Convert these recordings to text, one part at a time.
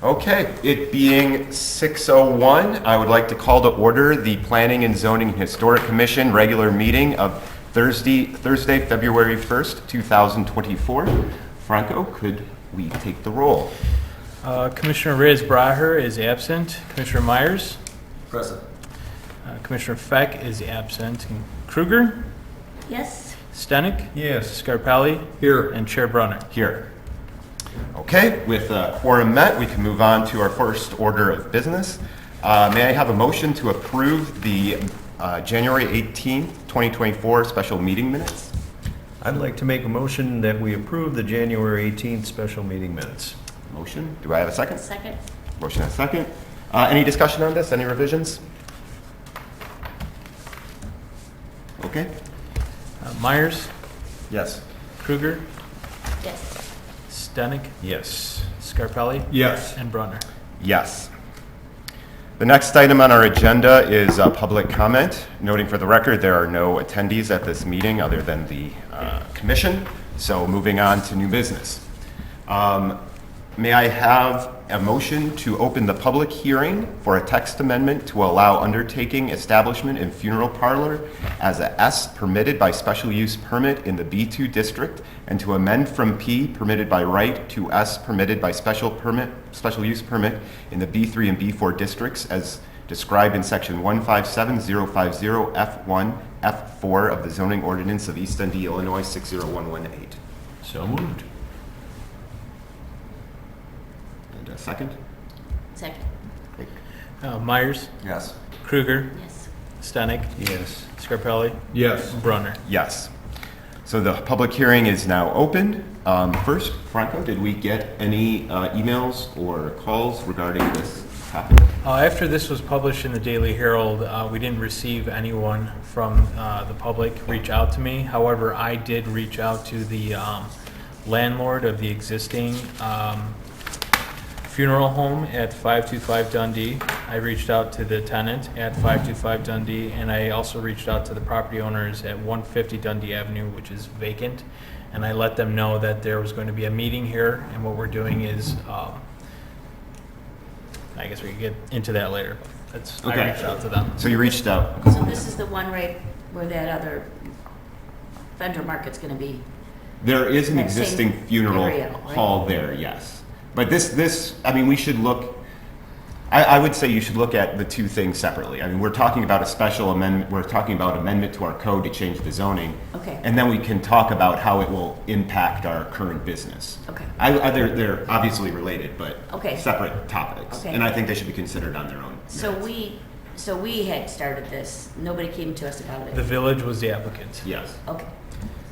Okay, it being 6:01, I would like to call to order the Planning and Zoning and Historic Commission regular meeting of Thursday, February 1st, 2024. Franco, could we take the roll? Commissioner Reyes-Braher is absent. Commissioner Myers? Present. Commissioner Feck is absent. Kruger? Yes. Stenick? Yes. Scarpelli? Here. And Chair Brunner. Here. Okay, with quorum met, we can move on to our first order of business. May I have a motion to approve the January 18th, 2024 special meeting minutes? I'd like to make a motion that we approve the January 18th special meeting minutes. Motion. Do I have a second? Second. Motion and a second. Any discussion on this? Any revisions? Okay. Myers? Yes. Kruger? Yes. Stenick? Yes. Scarpelli? Yes. And Brunner. Yes. The next item on our agenda is public comment. Noting for the record, there are no attendees at this meeting other than the commission. So moving on to new business. May I have a motion to open the public hearing for a text amendment to allow undertaking, establishment, and funeral parlor as a S permitted by special use permit in the B2 district, and to amend from P permitted by right to S permitted by special use permit in the B3 and B4 districts as described in section 157050 F1 F4 of the zoning ordinance of East Dundee, Illinois 60118. So moved. And a second? Second. Myers? Yes. Kruger? Yes. Stenick? Yes. Scarpelli? Yes. Brunner. Yes. So the public hearing is now open. First, Franco, did we get any emails or calls regarding this topic? After this was published in the Daily Herald, we didn't receive anyone from the public reach out to me. However, I did reach out to the landlord of the existing funeral home at 525 Dundee. I reached out to the tenant at 525 Dundee, and I also reached out to the property owners at 150 Dundee Avenue, which is vacant. And I let them know that there was going to be a meeting here, and what we're doing is, I guess we can get into that later. That's, Okay. I reached out to them. So you reached out. So this is the one right where that other vendor market's going to be. There is an That existing same funeral area, right? hall there, yes. But this, I mean, we should look, I would say you should look at the two things separately. I mean, we're talking about a special amendment, we're talking about amendment to our code to change the zoning. Okay. And then we can talk about how it will impact our current business. Okay. They're obviously related, but Okay. separate topics. Okay. And I think they should be considered on their own. So merits. we had started this. Nobody came to us about The it. village was the applicant. Yes. Okay.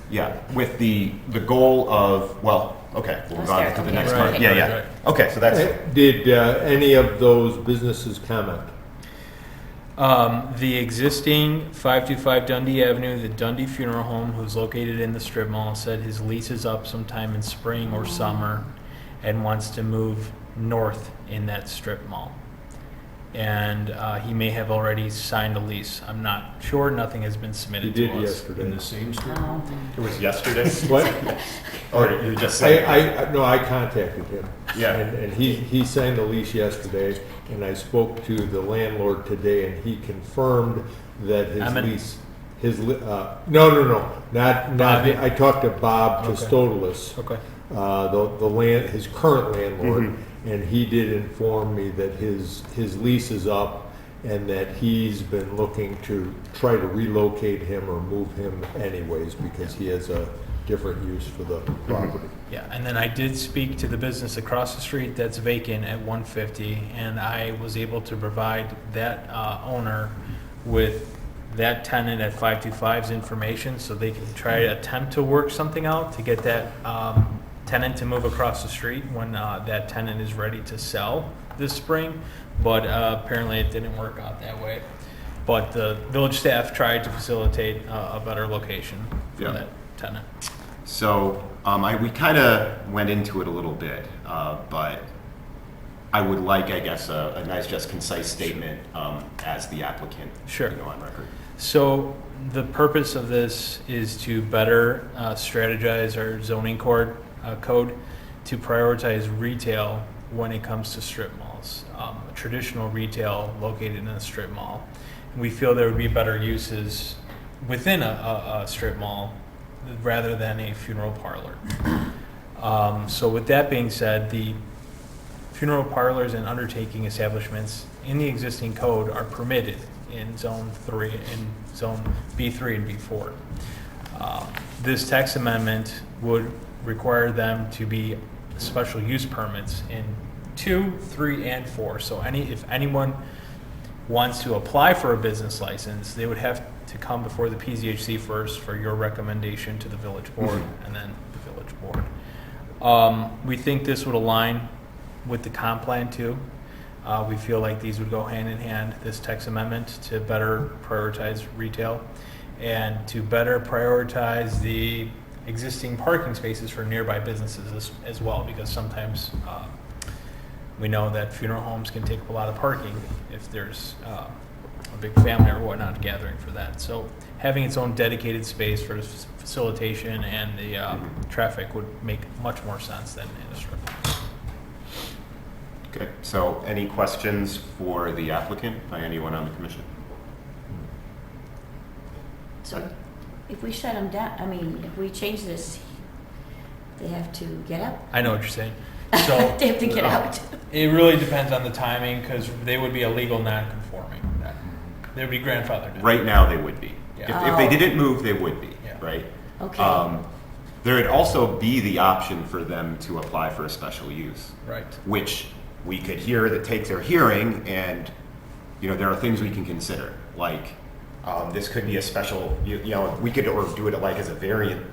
Yeah, with the goal of, well, okay, we'll move on to the Okay. next Right, part. right, Yeah, right, yeah. right. Okay, so that's, Did any of those businesses comment? The existing 525 Dundee Avenue, the Dundee Funeral Home, who's located in the strip mall, said his lease is up sometime in spring or summer and wants to move north in that strip mall. And he may have already signed a lease. I'm not sure. Nothing has been He submitted did to us. yesterday. same street? it was yesterday? What? Or you just said? No, I contacted him. Yeah. And he signed the lease yesterday, and I spoke to the landlord today, and he confirmed that his Emmett? lease, no, not, Bobby? I talked to Bob Okay. Costodolis, Okay. his current landlord, Mm-hmm. and he did inform me that his lease is up and that he's been looking to try to relocate him or move him anyways because he has a different use for the property. Yeah, and then I did speak to the business across the street that's vacant at 150, and I was able to provide that owner with that tenant at 525's information so they can try to attempt to work something out to get that tenant to move across the street when that tenant is ready to sell this spring. But apparently it didn't work out that way. But the village staff tried to facilitate a better location for Yeah. that tenant. So we kind of went into it a little bit, but I would like, I guess, a nice, just concise statement as the applicant. Sure. On record. So the purpose of this is to better strategize our zoning code to prioritize retail when it comes to strip malls, traditional retail located in a strip mall. We feel there would be better uses within a strip mall rather than a funeral parlor. So with that being said, the funeral parlors and undertaking establishments in the existing code are permitted in zone 3, in zone B3 and B4. This text amendment would require them to be special use permits in 2, 3, and 4. So if anyone wants to apply for a business license, they would have to come before the PZHC first for your recommendation to the village board, and then the village board. We think this would align with the comp plan too. We feel like these would go hand in hand, this text amendment, to better prioritize retail and to better prioritize the existing parking spaces for nearby businesses as well, because sometimes we know that funeral homes can take up a lot of parking if there's a big family or whatnot gathering for that. So having its own dedicated space for the facilitation and the traffic would make much more sense than in a strip mall. Okay, so any questions for the applicant by anyone on the commission? So if we shut them down, I mean, if we change this, they have to get out? I know what you're saying. So They have to get out. it really depends on the timing, because they would be a legal non-conforming. They would be grandfathered in. Right now, they would be. Yeah. If they didn't move, they would be, Yeah. right? Okay. There would also be the option for them to apply for a special use, Right. which we could hear that take their hearing, and, you know, there are things we can consider, like, this could be a special, you know, we could, or do it like as a variant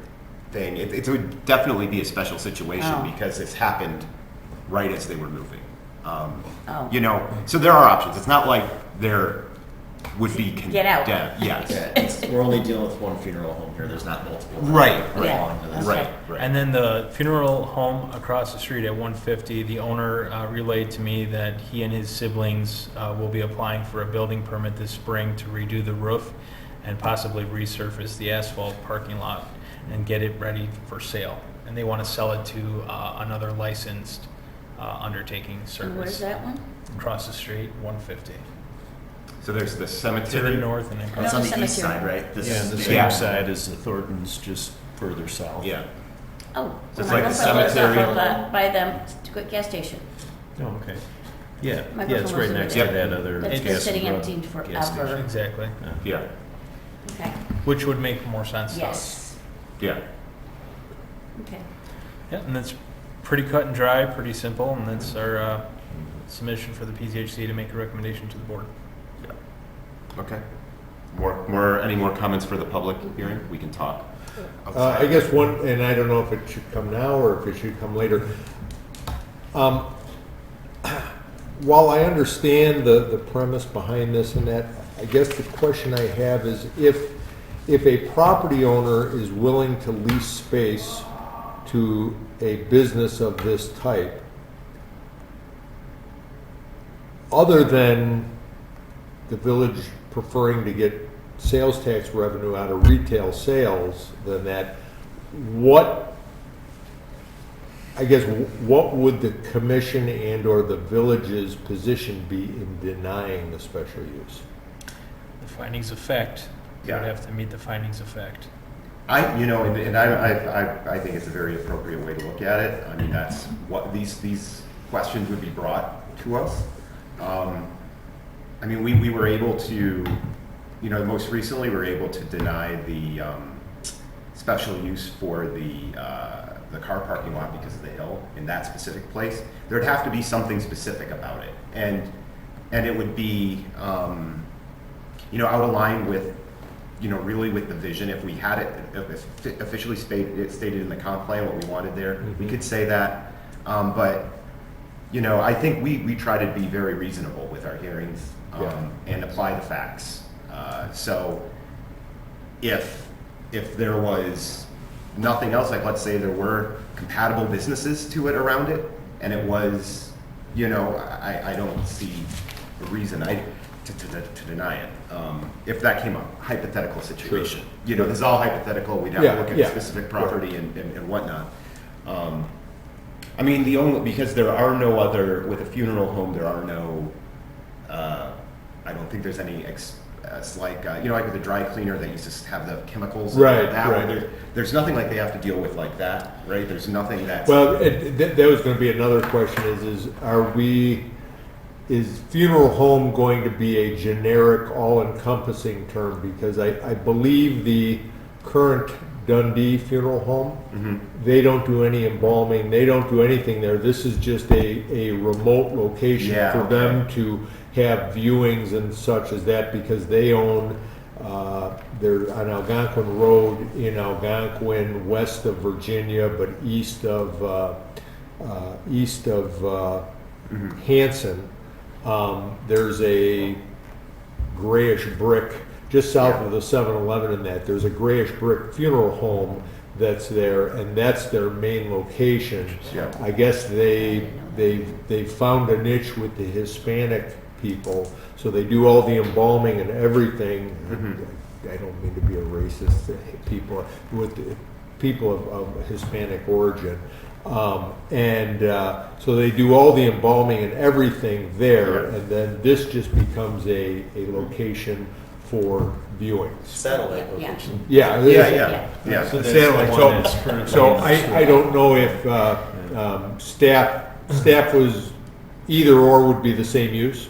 thing. It would definitely be a special situation Oh. because this happened right as they were moving. Oh. You know, so there are options. It's not like there would be Get out. Yes. Yeah, we're only dealing with one funeral home here, there's not multiple. Right, that Yeah. belong to this. Right, right. And then the funeral home across the street at 150, the owner relayed to me that he and his siblings will be applying for a building permit this spring to redo the roof and possibly resurface the asphalt parking lot and get it ready for sale. And they want to sell it to another licensed undertaking service. And where's that one? Across the street, 150. So there's the To the cemetery. north and across. It's on the Cemetery. east side, right? This Yeah, is the the- same Yeah. side as the Thorntons, just further south. Yeah. Oh. So it's my like the girlfriend lives up cemetery. on by the gas station. Oh, okay. Yeah, My yeah, it's girlfriend right lives next in to there. that other. That's been gas sitting and empty drug gas forever. station. Exactly. Yeah. Okay. Which would make more sense to us. Yes. Yeah. Okay. Yeah, and that's pretty cut and dry, pretty simple, and that's our submission for the PZHC to make a recommendation to the board. Okay. Any more comments for the public hearing? We can talk. I guess one, and I don't know if it should come now or if it should come later. While I understand the premise behind this and that, I guess the question I have is if a property owner is willing to lease space to a business of this type, other than the village preferring to get sales tax revenue out of retail sales, than that, what would the commission and or the village's position be in denying the special use? The findings of fact, you would Yeah. have to meet the findings of fact. I think it's a very appropriate way to look at it. I mean, that's what these questions would be brought to us. I mean, we were able to, you know, most recently we were able to deny the special use for the car parking lot because of the hill in that specific place. There'd have to be something specific about it, and it would be, you know, out of line with, you know, really with the vision. If we had it officially stated in the comp plan what we wanted there, we could say that. But, you know, I think we try to be very reasonable with our hearings and apply the facts. So if there was nothing else, like let's say there were compatible businesses to it around it, and it was, you know, I don't see a reason to deny it. If that came up, hypothetical situation. Sure. You know, this is all hypothetical. We'd have Yeah, to look at yeah. the specific property and whatnot. I mean, because there are no other, with a funeral home, there are no, I don't think there's any, it's like, like with the dry cleaner, they used to have the chemicals. Right, and that. right. There's nothing like they have to deal with like that, right? There's nothing that's. Well, that was gonna be another question is funeral home going to be a generic, all-encompassing term? Because I believe the current Dundee funeral home, they don't do any embalming, they don't do anything there. This is just a remote location Yeah, for okay. them to have viewings and such as that, because they own, they're on Algonquin Road in Algonquin, west of Virginia, but east of Hanson. There's a grayish brick just south of the 7-Eleven in that. There's a grayish brick funeral home that's there, and that's their main location. Yeah. I guess they found a niche with the Hispanic people, so they do all the embalming and everything. I don't mean to be a racist, people with people of Hispanic origin. So they do all the embalming and everything there, and then this just becomes a location for viewings. Satellite Yeah. location. Yeah, it Yeah, is. yeah. So that's Satellite. the one that's currently So in the street. I don't know if staff was either or would be the same use.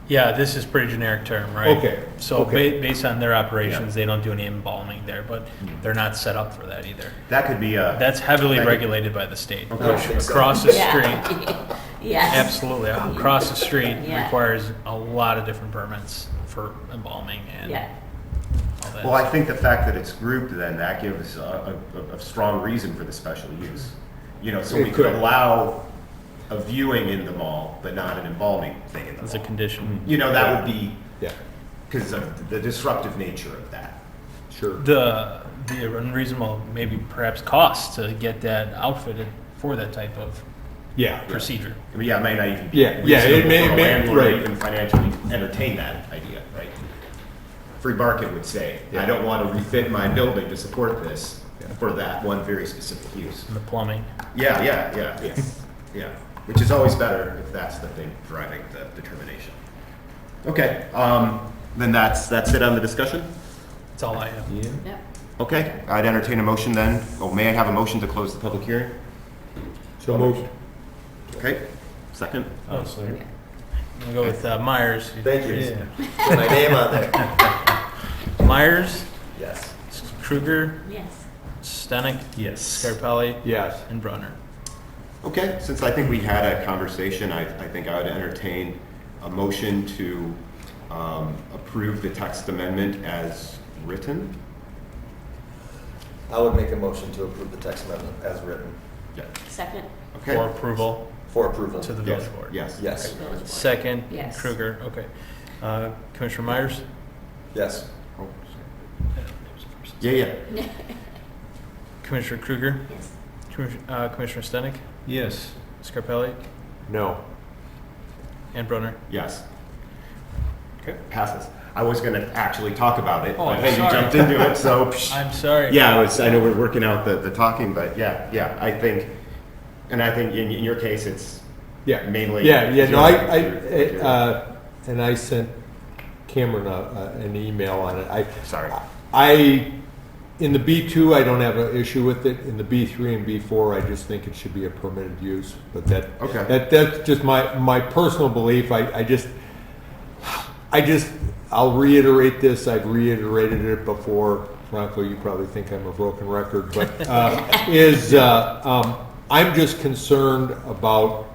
Yeah, this is pretty generic term, right? Okay, So okay. based on their operations, they don't do any embalming there, but Mm. they're not set up for that either. That could be a. That's heavily Thank you. regulated by the state. Okay. I don't think so. Across the street, Yeah. Yes. absolutely, across the street Yeah. requires a lot of different permits for embalming and Yeah. all that. Well, I think the fact that it's grouped, then that gives a strong reason for the special use. So It we could could. allow a viewing in the mall, but not an embalming thing in the As a mall. condition. That would be, Yeah, because of the disruptive nature of that. sure. The unreasonable, maybe perhaps cost to get that outfitted for that type of Yeah. procedure. I mean, it may not even be Yeah, yeah, it reasonable may- for a may- landlord to right. even financially entertain that idea, right? Free market would say, I don't want to refit my building to support this for that one very specific use. And the plumbing. Yeah, yeah. Which is always better if that's the thing driving the determination. Okay, then that's it on the discussion? That's all I have. Yep. Okay, I'd entertain a motion then. May I have a motion to close the public hearing? So moved. Okay, second? Oh, sorry. I'm gonna go with Myers. Thank you. Yeah. Put my name on there. Myers, Yes. Kruger, Yes. Stenick, Yes. Scarpelli, Yes. and Brunner. Okay, since I think we had a conversation, I think I would entertain a motion to approve the text amendment as written. I would make a motion to approve the text amendment as written Yeah. Second. Okay. For approval for approval. to the Yes, village board. yes. Yes. Village board. Second, Yes. Kruger, okay. Commissioner Myers? Yes. Oh, yeah. Commissioner Kruger? Yes. Commissioner Stenick? Yes. Scarpelli? No. And Brunner? Yes. Okay. Passes. I was going to actually talk about it, Oh, but I'm hey, you sorry. jumped into it, so. I'm sorry. Yeah, I know we're working out the talking, but yeah, I think in your case, it's Yeah. mainly. Yeah, no, your- and I sent Cameron an email on it. Sorry. In the B2, I don't have an issue with it. In the B3 and B4, I just think it should be a permitted use. But Okay. that's just my personal belief. I'll reiterate this. I've reiterated it before. Franco, you probably think I'm a broken record, but I'm just concerned about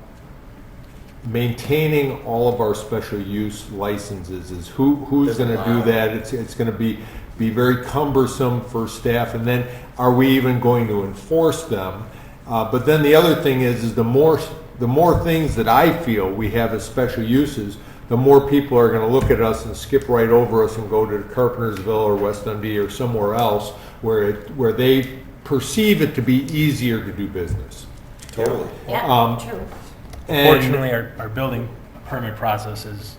maintaining all of our special use licenses. Is who's going to do that? It's going to be very cumbersome for staff, and then are we even going to enforce them? But then the other thing is the more things that I feel we have as special uses, the more people are going to look at us and skip right over us and go to Carpentersville or West Dundee or somewhere else where they perceive it to be easier to do business. Totally. Yeah, true. And Fortunately, our building permit process is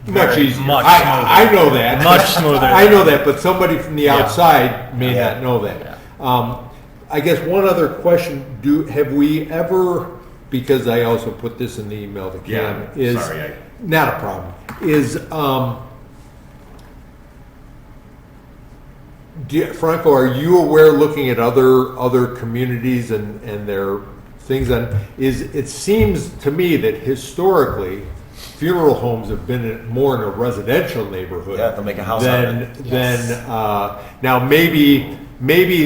much very easier. much I know that. Much smoother. I know that, but somebody from the outside may Yeah. not know that. I guess one other question, have we ever, because I also put this in the email to Cam, is, sorry, not a problem, is, Franco, are you aware, looking at other communities and their things on, it seems to me that historically, funeral homes have been more in a residential neighborhood. Yeah, they'll make a house out of it. Now maybe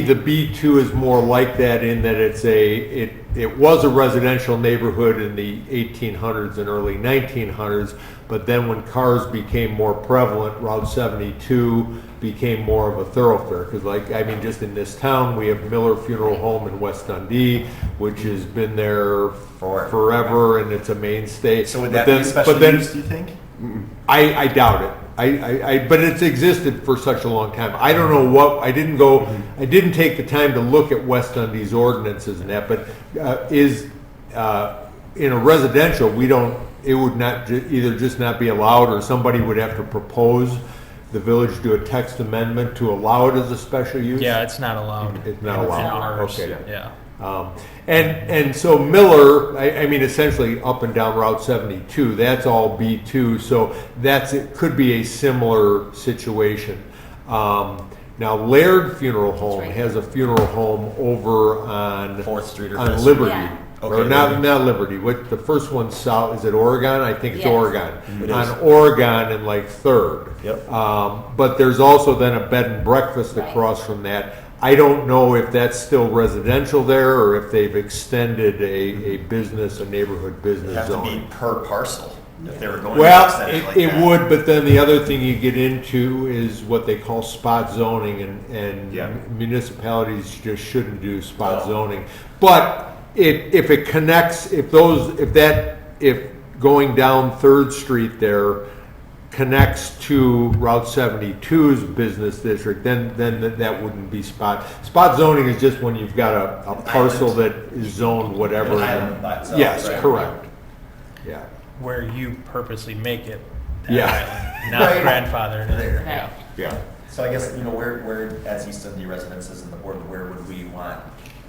the B2 is more like that in that it was a residential neighborhood in the 1800s and early 1900s, but then when cars became more prevalent, Route 72 became more of a thoroughfare. Because just in this town, we have Miller Funeral Home in West Dundee, which has been there forever, and it's a mainstay. So would that be a special use, do you think? I doubt it. But it's existed for such a long time. I don't know what, I didn't take the time to look at West Dundee's ordinances and that, but in a residential, it would not, either just not be allowed, or somebody would have to propose the village do a text amendment to allow it as a special use? Yeah, it's not allowed. It's not in allowed, ours. okay. Yeah. And so Miller, essentially up and down Route 72, that's all B2, so it could be a similar situation. Now Laird Funeral Home right. has a funeral home over on 4th Street or on 5th? Liberty. Yeah. Or Okay, not Liberty. Liberty, the first one's south, is it Oregon? I think it's Yes. Oregon. It On is. Oregon and 3rd. Yep. But there's also then a bed and breakfast Right. across from that. I don't know if that's still residential there, or if they've extended a business, a neighborhood It'd business have to zone. be per parcel if they were going to Well, extend it like it that. would, but then the other thing you get into is what they call spot zoning, and Yeah. municipalities just shouldn't do spot No. zoning. But if it connects, if going down 3rd Street there connects to Route 72's business district, then that wouldn't be spot. Spot zoning is just when you've got a parcel that is zoned whatever. An island by itself, Yes, right. correct. Yeah. Where you purposely make it that Yeah. island, not Right. grandfathered in. There. Yeah. Yeah. So I guess, where as East Dundee residences in the board, where would we want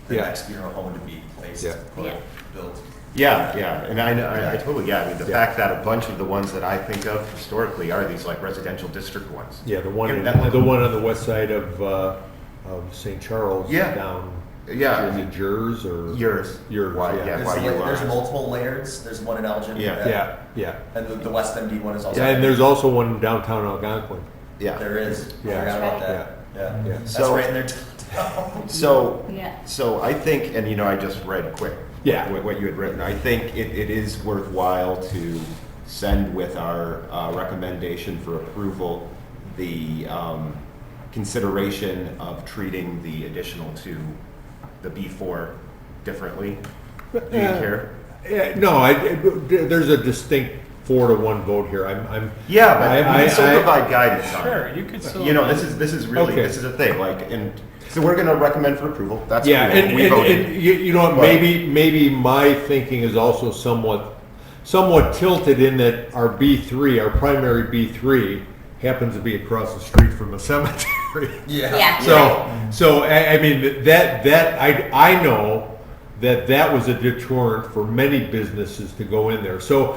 the Yeah. next funeral home to be placed, Yeah. put, Yeah. built? Yeah, and I totally, I mean, the fact that a bunch of the ones that I think of historically are these residential district ones. Yeah, the one Yeah, that- the one on the west side of St. Charles. Yeah. Down. Yeah. Is it Jers or? Yours. Yours, Why, yeah. yeah, why you, There's multiple layers, there's one in Elgin. Yeah. Yeah. And the West Dundee one is also. Yeah, and there's also one in downtown Algonquin. yeah. There is, I Yeah. forgot about that, yeah. Yeah. That's So- right in there. So, Yeah. so I think, and I just read quick. Yeah. What you had written. I think it is worthwhile to send with our recommendation for approval the consideration of treating the additional to the B4 differently. Do you care? No, there's a distinct 4-1 vote here. I'm. Yeah, but we can still I- provide guidance on Sure, it. you could still. This is really, Okay. this is a thing, and so we're gonna recommend for approval. That's Yeah, cool. and We voted. you know what, But- maybe my thinking is also somewhat tilted in that our B3, our primary B3, happens to be across the street from a cemetery. Yeah. So I mean, I know that was a deterrent for many businesses to go in there. So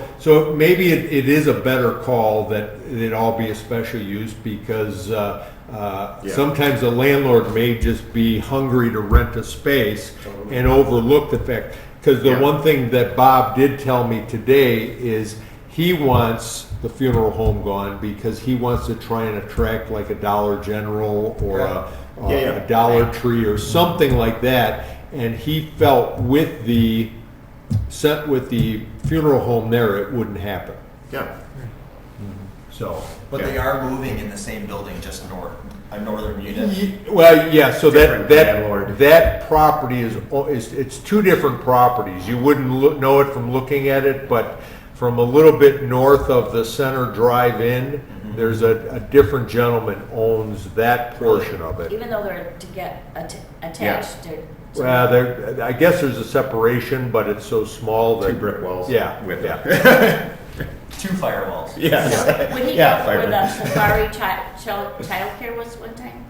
maybe it is a better call that it all be a special use, because sometimes a landlord may just be hungry to rent a space and overlook the fact. Because the Yeah. one thing that Bob did tell me today is he wants the funeral home gone because he wants to try and attract like a Dollar General or a Dollar Tree or something like that. And he felt with the funeral home there, it wouldn't happen. Yeah. So. But they are moving in the same building, just a northern unit. Well, yeah, so Different landlord. that property it's two different properties. You wouldn't know it from looking at it, but from a little bit north of the center drive-in, there's a different gentleman owns that portion of it. Even though they're attached, they're. Well, I guess there's a separation, but it's so small that. Two brick walls. Yeah, With yeah. 2 firewalls. Yeah. Would he Yeah, go where fiber. the Safari childcare was one time?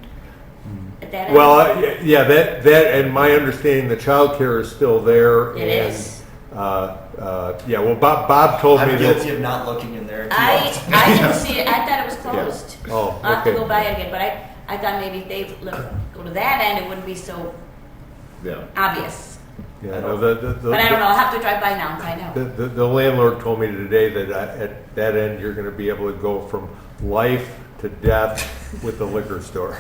at that end? Well, yeah, that, and my understanding, the childcare is still there. It and, is. Yeah, well, Bob told me I'm guilty that. of not looking in there too I often. didn't see it, I thought it was closed. Oh, I'll have to okay. go by it again, but I thought maybe if they go to that end, it wouldn't be so Yeah. obvious. Yeah, no, the, But I don't know, I'll have to drive by now and find out. The landlord told me today that at that end, you're gonna be able to go from life to death with the liquor store.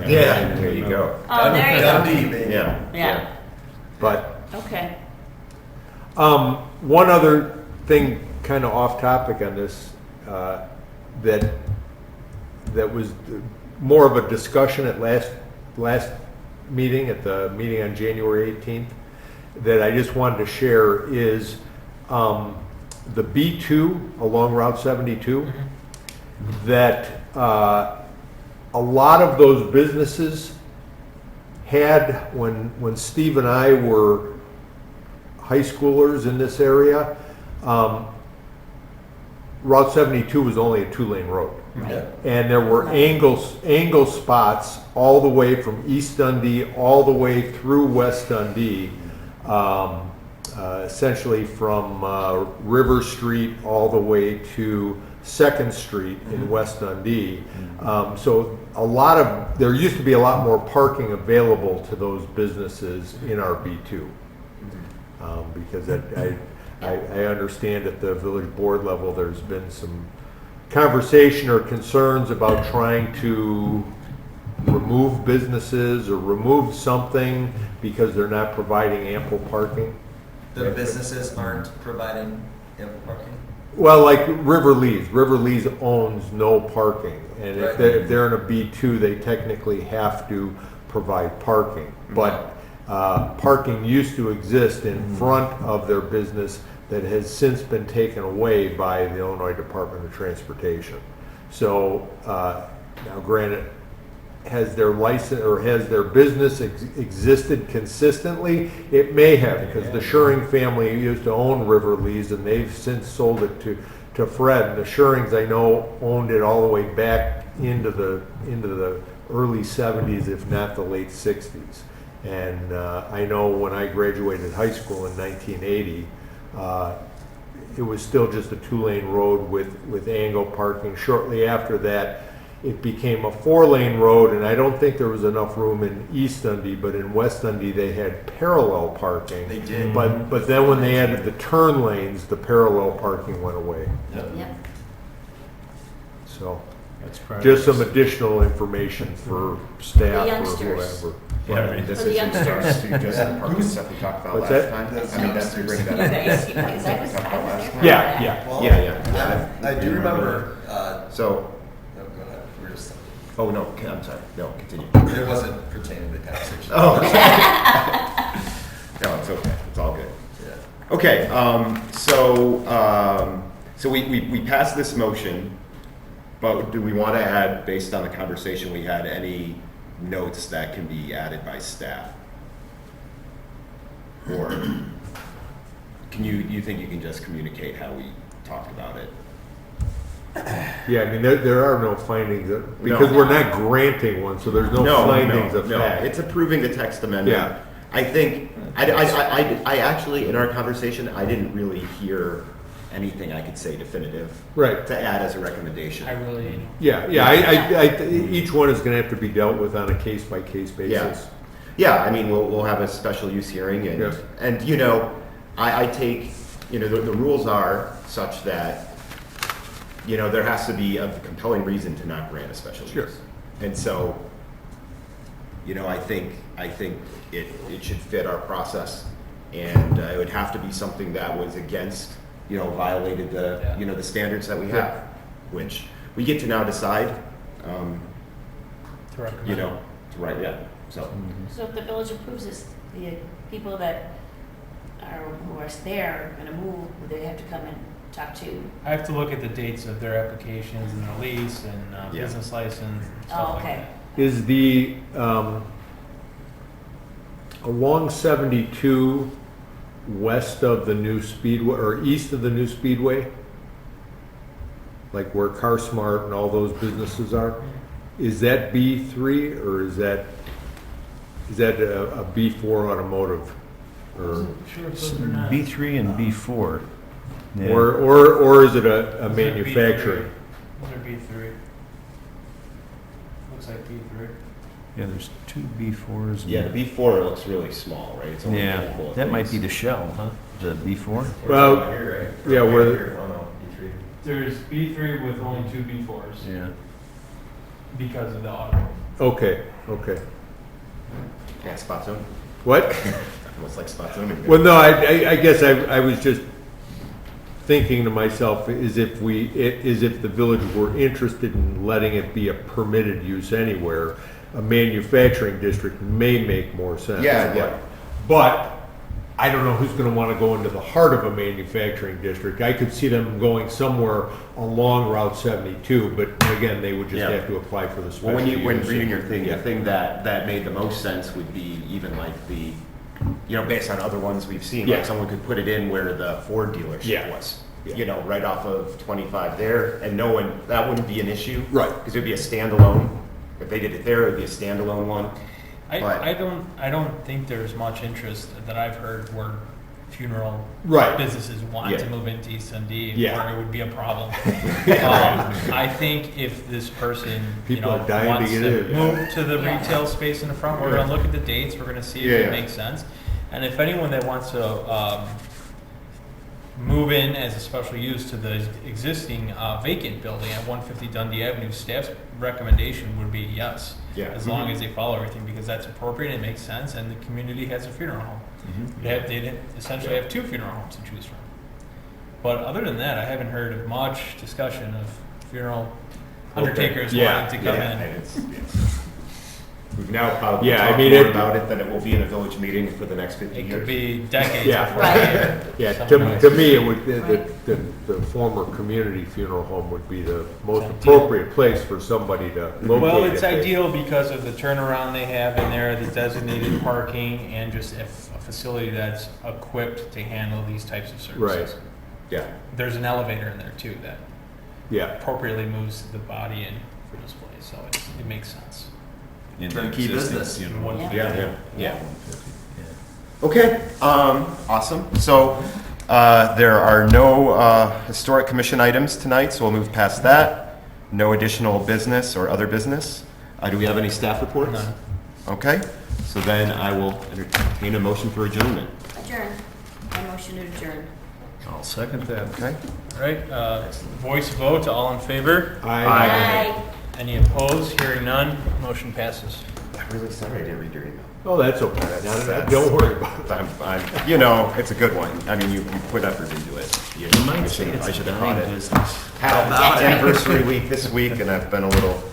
Yeah. There you go. Oh, there you go. Dundee, baby. Yeah. Yeah, But, okay. one other thing, kind of off topic on this, that was more of a discussion at last meeting, at the meeting on January 18th, that I just wanted to share is, the B2 along Route 72, that, a lot of those businesses had, when Steve and I were high schoolers in this area, Route 72 was only a 2-lane road. Yeah. And there were angle spots all the way from East Dundee, all the way through West Dundee, essentially from River Street all the way to 2nd Street in West Dundee. So there used to be a lot more parking available to those businesses in our B2. Because I understand at the village board level, there's been some conversation or concerns about trying to remove businesses or remove something because they're not providing ample parking. The businesses aren't providing ample parking. Well, like River Lee's owns no parking, and if Right. they're in a B2, they technically have to provide parking. But parking used to exist in front of their business that has since been taken away by the Illinois Department of Transportation. So now granted, has their license or has their business existed consistently? It may have, because the Schuring family used to own River Lee's and they've since sold it to Fred. And the Schurings, I know, owned it all the way back into the early 70s, if not the late 60s. And I know when I graduated high school in 1980, it was still just a 2-lane road with angle parking. Shortly after that, it became a 4-lane road, and I don't think there was enough room in East Dundee, but in West Dundee, they had parallel parking. They did. But then when they added the turn lanes, the parallel parking went away. Yep. So, That's correct. just some additional information for staff or youngsters. whoever. Yeah, I mean, this For the is in regards youngsters. to just the parking stuff we talked about What's last that? time. That's I mean, that's to bring that You up. guys, because I was there for Yeah, that. yeah. Well, Yeah. I do remember, So, no, go ahead. We're just, oh, no, I'm sorry. No, continue. it wasn't pertaining to the conversation. Oh, okay. No, it's okay. It's all good. Yeah. Okay, so we passed this motion, but do we want to add, based on the conversation we had, any notes that can be added by staff? Or can you think you can just communicate how we talked about it? Yeah, I mean, there are no findings, because we're not granting one, so there's no findings of fact. It's approving the text amendment. Yeah. I think, I actually, in our conversation, I didn't really hear anything I could say definitive Right. to add as a recommendation. I really, Yeah, each one is gonna have to be dealt with on a case-by-case basis. Yeah, I mean, we'll have a special use hearing Yeah. and you know, I take, you know, the rules are such that, you know, there has to be a compelling reason to not grant a special Sure. use. And so, you know, I think it should fit our process, and it would have to be something that was against, you know, violated Yeah. you know, the standards that we Yeah. have, which we get to now decide, to recommend. you know, right, yeah, so. So if the village approves this, the people that who are there are gonna move, they have to come and talk to, I have to look at the dates of their applications and their lease and Yeah. business license and oh, stuff like okay. that. Is the, along 72 west of the new speedway, or east of the new speedway, like where Car Smart and all those businesses are, is that B3 or is that Is that a B4 automotive? Or, Sure, if those are not. B3 and B4. Yeah. or is it a Those are manufacturing? B3. Those are B3. Looks like B3. Yeah, there's two B4s. and- Yeah, the B4 looks really small, right? It's only a Yeah, handful of that might be things. the shell, huh? The B4? Well, yeah, Right where- here. Oh, no, B3. There's B3 with only two B4s Yeah. because of the auto. Okay. Yeah, spot zoning. What? Almost like spot zoning. Well, no, I guess I was just thinking to myself, is if the village were interested in letting it be a permitted use anywhere, a manufacturing district may make more sense. Yeah. But I don't know who's gonna wanna go into the heart of a manufacturing district. I could see them going somewhere along Route 72, but again, they would just Yeah. have to apply for the Well, special when use. reading your thing, Yeah. the thing that made the most sense would be even like the, based on other ones we've seen, Yeah. like someone could put it in where the Ford dealership Yeah. was. Yeah. Right off of 25 there, and that wouldn't be an issue. Right. Because it'd be a standalone. If they did it there, it'd be a standalone one. But- I don't think there's much interest that I've heard where funeral Right. businesses want Yeah. to move into East Dundee, Yeah. where it would be a problem. I think if this person, People are dying to wants get to in. move to the Yeah. retail space in the front, we're gonna look at the dates, we're gonna see Yeah, if yeah. it makes sense. And if anyone that wants to, move in as a special use to the existing vacant building at 150 Dundee Avenue, staff's recommendation would be yes. Yeah. As long as they follow everything, because that's appropriate, it makes sense, and the community has a funeral home. They essentially have two funeral homes to choose from. But other than that, I haven't heard of much discussion of funeral undertakers Yeah, wanting to come Yeah, in. and we've now probably Yeah, I talked mean, more it- about it than it will be in a village meeting for the next 50 It years. could be decades Yeah. before. Right. Yeah, Someone to else. me, it would, Right. the former community funeral home would be the most Ideal. appropriate place for somebody to locate. Well, it's if they- ideal because of the turnaround they have in there, the designated parking, and just a facility that's equipped to handle these types of services. Right. Yeah. There's an elevator in there too that Yeah, appropriately moves the body in for display, so it makes sense. Turnkey business. Yeah. Okay, awesome. So, there are no Historic Commission items tonight, so we'll move past that. No additional business or other business. Do we have any staff reports? None. Okay, so then I will entertain a motion for adjournment. Adjourn. I motion to adjourn. I'll second that. Okay? All right, voice vote, all in favor? Aye. Any opposed? Hearing none, motion passes. I'm really sorry I didn't read your email. oh, that's okay. That's- Don't worry about it. It's a good one. I mean, you put effort into it. I should have caught it. business. Had an anniversary week this week, and I've been a little